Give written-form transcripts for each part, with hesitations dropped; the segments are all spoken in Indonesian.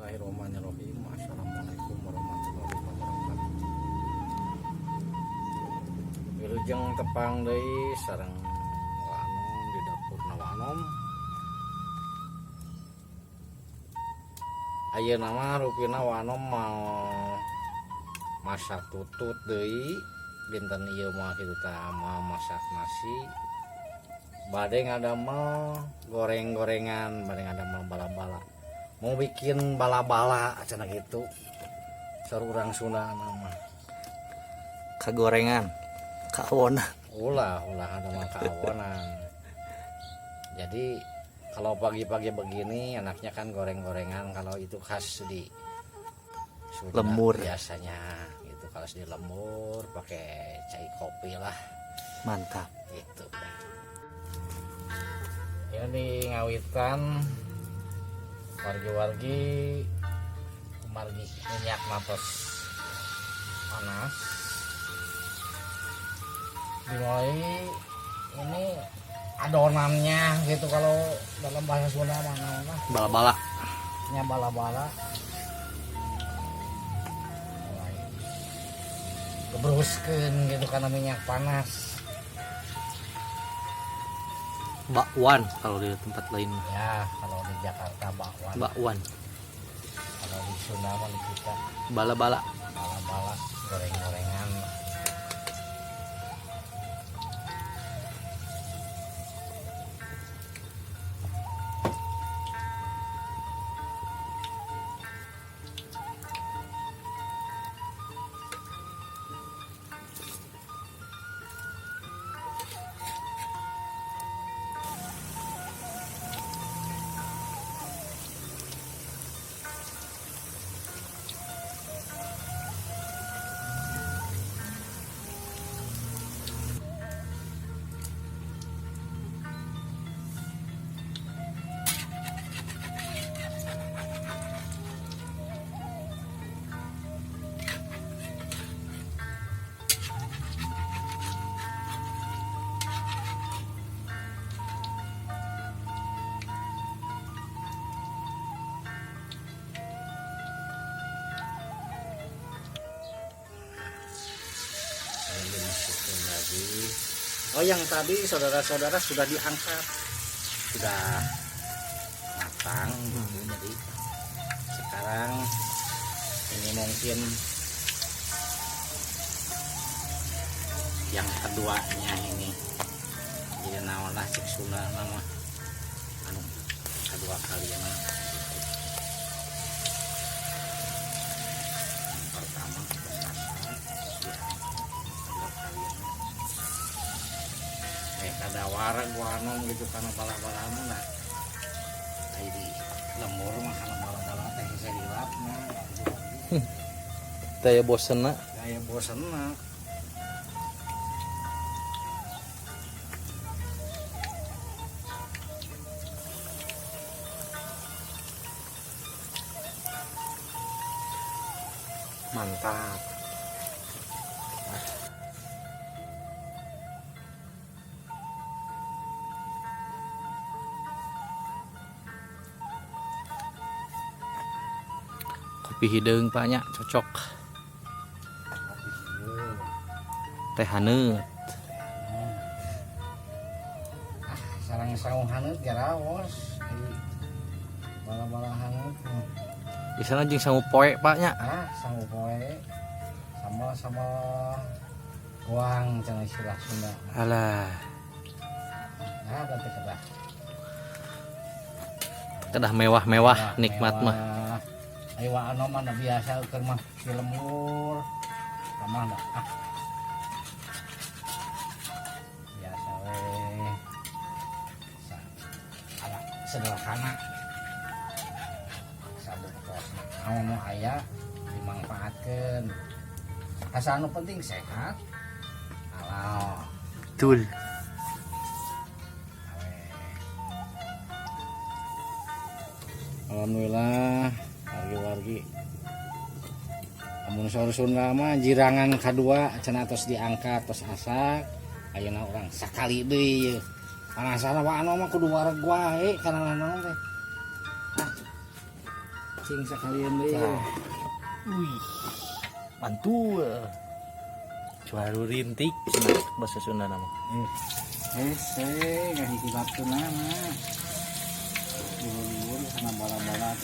Bismillahirrahmanirrahim. Assalamualaikum warahmatullahi wabarakatuh. Wilujeng tepang deui sareng Wanom di dapurna Wanom. Ayeuna mah rupina Wanom mau masak tutut deui. Dinten ieu mah kitu teh masak nasi. Bade ngadamel goreng-gorengan, bade ngadamel bala-bala. Mau bikin bala-bala cenah gitu. Sarurang Sunda nama. Kagorengan, kawonan. Ulah ada mah kawonan. Jadi kalau pagi-pagi begini enaknya kan goreng-gorengan, kalau itu khas di Sunda Lembur biasanya gitu. Kalau di lembur pakai cai kopi lah. Mantap. Gitu. Ini ngawitan wargi-wargi kumargi minyak natos panas. Dimulai ini adonannya gitu, kalau dalam bahasa Sunda mana Bala-bala. nya bala-bala. Mulai gebruskeun gitu karena minyak panas. Bakwan kalau di tempat lain. Ya, kalau di Jakarta bakwan. Bakwan. Kalau di Sunda mah di kita Bala-bala. bala-bala, goreng-gorengan. Dimasukin lagi. Oh, yang tadi saudara-saudara sudah diangkat, sudah matang gitu. Jadi sekarang ini mungkin yang keduanya ini. Jadi nawalah cek Sunda nama anu kedua kali ya. Yang pertama kada wareg Wanom gitu karena bala-bala nah di lembur mah karena bala-bala teh bisa dilap mah Daya bosenna. kayak bosen mah. Mantap. Kopi hideung Pak nya cocok. Teh haneut. Sarang saung haneut garaos bala-bala haneut Di sana jeung sangu poe Pak nya. sangu poe sama goang cenah istilah Sunda. Alah, Berarti kedah kedah mewah-mewah nikmat mah. Ayo Wanom mah biasa keur mah di lembur. Kamah da biasa we. Ala sederhana. Sabuktos naon mah aya dimanfaatkeun. Asal nu penting sehat. Halal. Betul. Alhamdulillah wargi-wargi amun saur Sunda mah jirangan kadua cenah tos diangkat tos asak ayeuna urang sakali deui ieu panasana Wanom mah kudu wareg wae kana naon teh cacing sekalian deh. Wih, mantul. Cuaru rintik, cenah bahasa Sunda nama. Nggak hiji batu nama. Dulu sana bala-bala.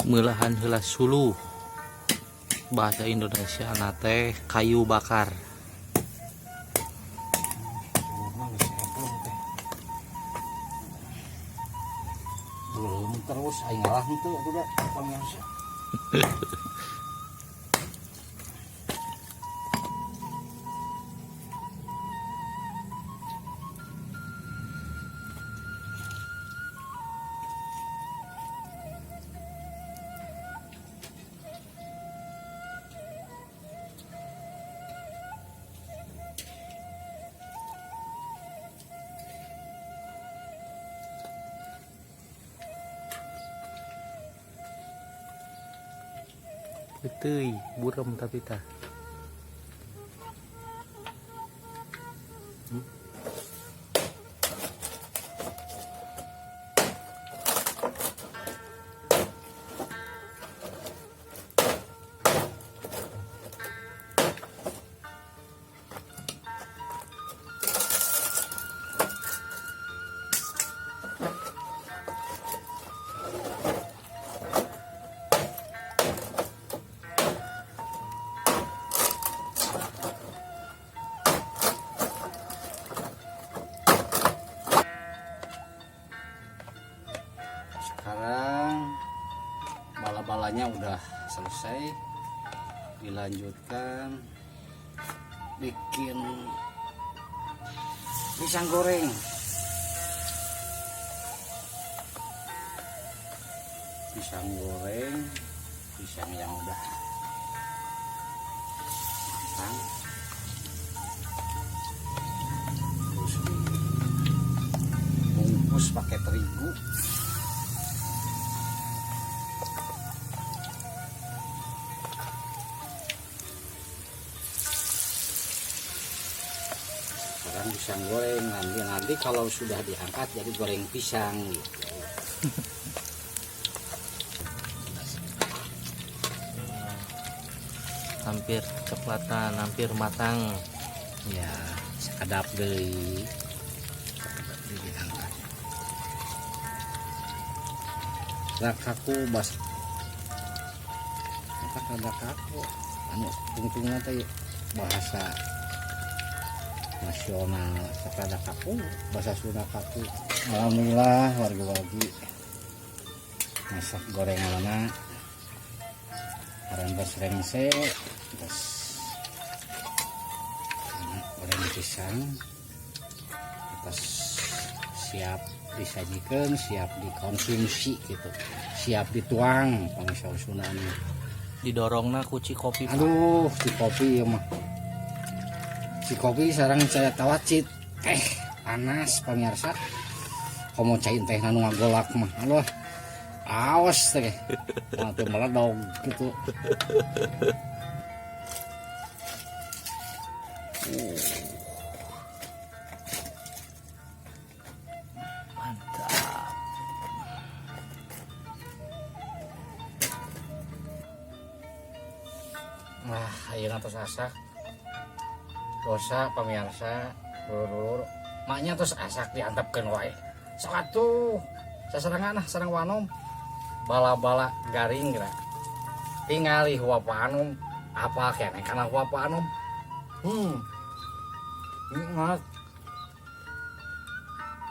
Meulahan heula suluh. Bahasa Indonesia nate kayu bakar. Belum terus aing ngalah itu udah pemirsa. Teuy, burem tapi tah. Sekarang bala-balanya udah selesai, dilanjutkan bikin pisang goreng. Pisang goreng, pisang yang udah matang, terus dibungkus pakai terigu. Sekarang pisang goreng, nanti kalau sudah diangkat jadi goreng pisang gitu. Hampir coklatan, hampir matang. Ya sekadap deui diangkat. Rakaku bas apa kada kaku anu tungtungna teh bahasa nasional sakada kaku bahasa Sunda kaku. Alhamdulillah warga-wargi masak gorenganna harang rengse terus goreng pisang terus siap disajikan, siap dikonsumsi gitu, siap dituang pangsa usunana. Didorongna ku Cikopi. Aduh, Cikopi ya mah. Cikopi sarang saya tawacit panas pemirsa. Komo cain teh anu ngagolak mah. Aduh. Awas teh. Mah teu meledog gitu. Mantap. Wah, ayeuna tos asak dosa pamirsa dulur maknya terus asak diantapkeun wae sok atuh sasarangan sareng wanom bala-bala garing geura tingali huwa Pak Anom apa kene kana huwa Pak Anom nikmat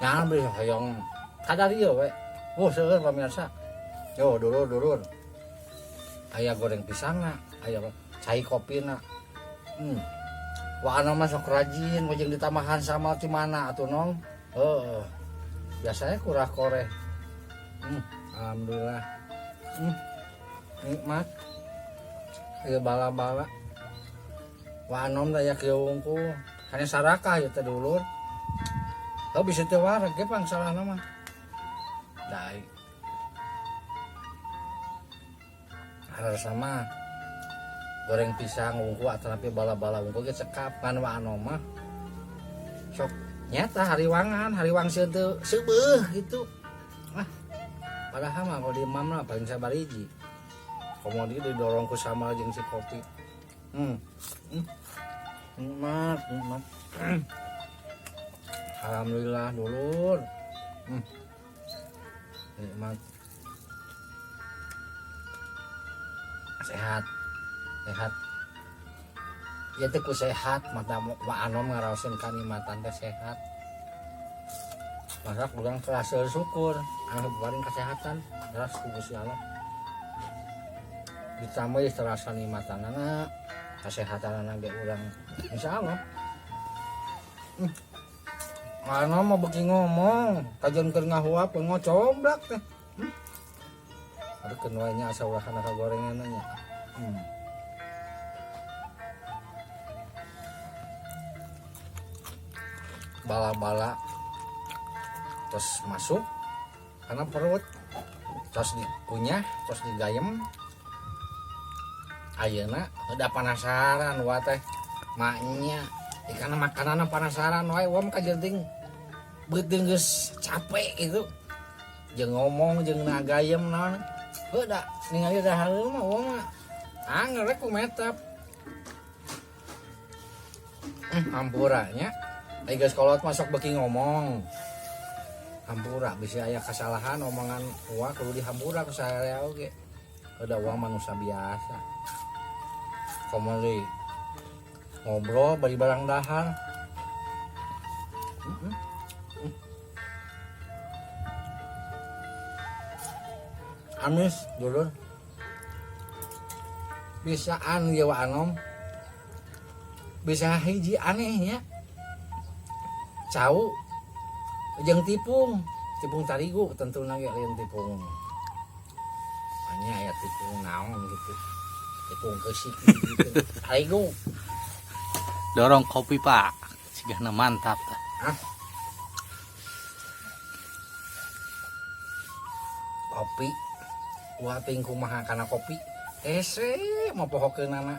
ngambil hayang kadari ya we seueur pamirsa yo dulur aya goreng pisangna aya cai kopina Wah Anom mah sok rajin wajeng ditambahan sama ti mana atuh nong biasanya kurang koreh alhamdulillah nikmat ieu bala-bala Wah Anom daya kieu wungkul hanya sarakah ya teh dulur bisa teu wareg ge pangsalahna mah dai harus sama goreng pisang wungku atanapi bala-bala wungku ge cekap kan Wah Anom mah sok nyata hariwangan seueur teu seubeuh gitu padahal mah kalau di imam mah paling sabariji komodi didorong ku sama jeung si kopi nikmat alhamdulillah dulur nikmat sehat ya teh ku sehat mata Wah Anom ngaraoseun kanikmatan teh sehat masa kurang terasa syukur anu paling kesehatan terus ku Gusti Allah ditambah terasa nikmatanna kesehatanna ge urang insyaallah Anom mah beuki ngomong kajian keur ngahuap ngocoblak teh aduh keun wae nya asa urahana ka gorenganna nya bala-bala terus masuk karena perut terus dikunyah terus digayem ayeuna udah penasaran wa teh maknya karena makanan penasaran wae wam kajenting beuteung geus capek gitu jeung ngomong jeung nagayem naon heuda ningali dahareun mah wam mah angel rek ku metap hampuranya geus kolot masuk beki ngomong hampura bisa aya kesalahan omongan uang kudu dihampura ke saya oge udah uang manusia biasa komodi ngobrol bari barang dahar amis dulur bisaan ya Wah Anom bisa hiji anehnya cau jeung tipung tarigu tentu nage lain tipung hanya aya tipung naon gitu tipung keusik gitu tarigu dorong kopi Pak sigana mantap tah kopi wah ting kumaha kana kopi ese mau pohokeunana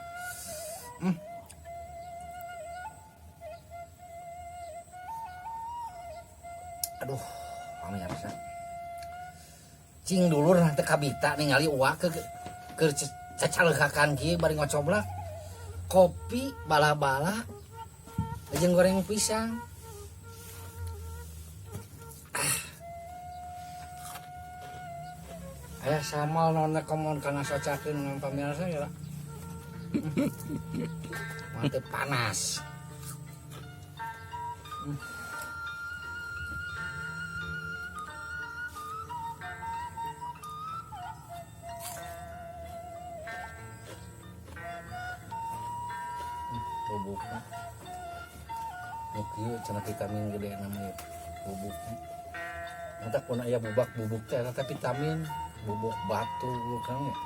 aduh pamirsa cing dulur nanti kabita ningali uak ke cacaleukakan kieu bari ngocoblak kopi bala-bala jeung goreng pisang aya samal nona komon kana socakeun ngan pamirsa ya mantep panas bubuknya kieu cenah vitamin gede namanya bubuknya entah pun aya bubuk teh eta vitamin bubuk batu kan ya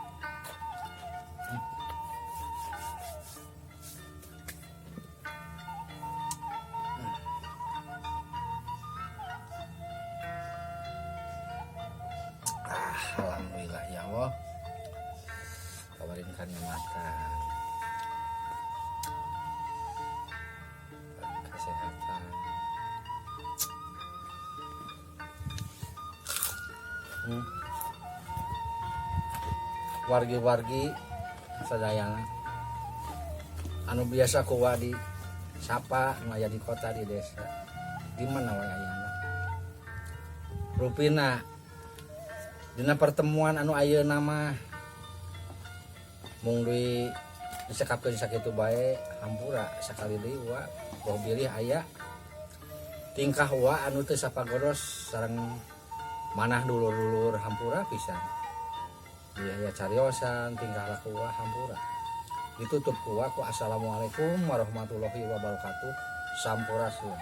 alhamdulillah ya Allah kabarin kan makan kesehatan wargi-wargi sadayana anu biasa ku wadi sapa nu aya di kota di desa di mana wae ayeuna rupina dina pertemuan anu ayeuna mah mung deui disekapkeun sakitu bae hampura sakali deui wa boh bilih aya tingkah wa anu teu sapagoros sareng manah dulur-dulur hampura pisan ieu aya cariosan tingkah laku wa hampura ditutup ku assalamualaikum warahmatullahi wabarakatuh sampurasun.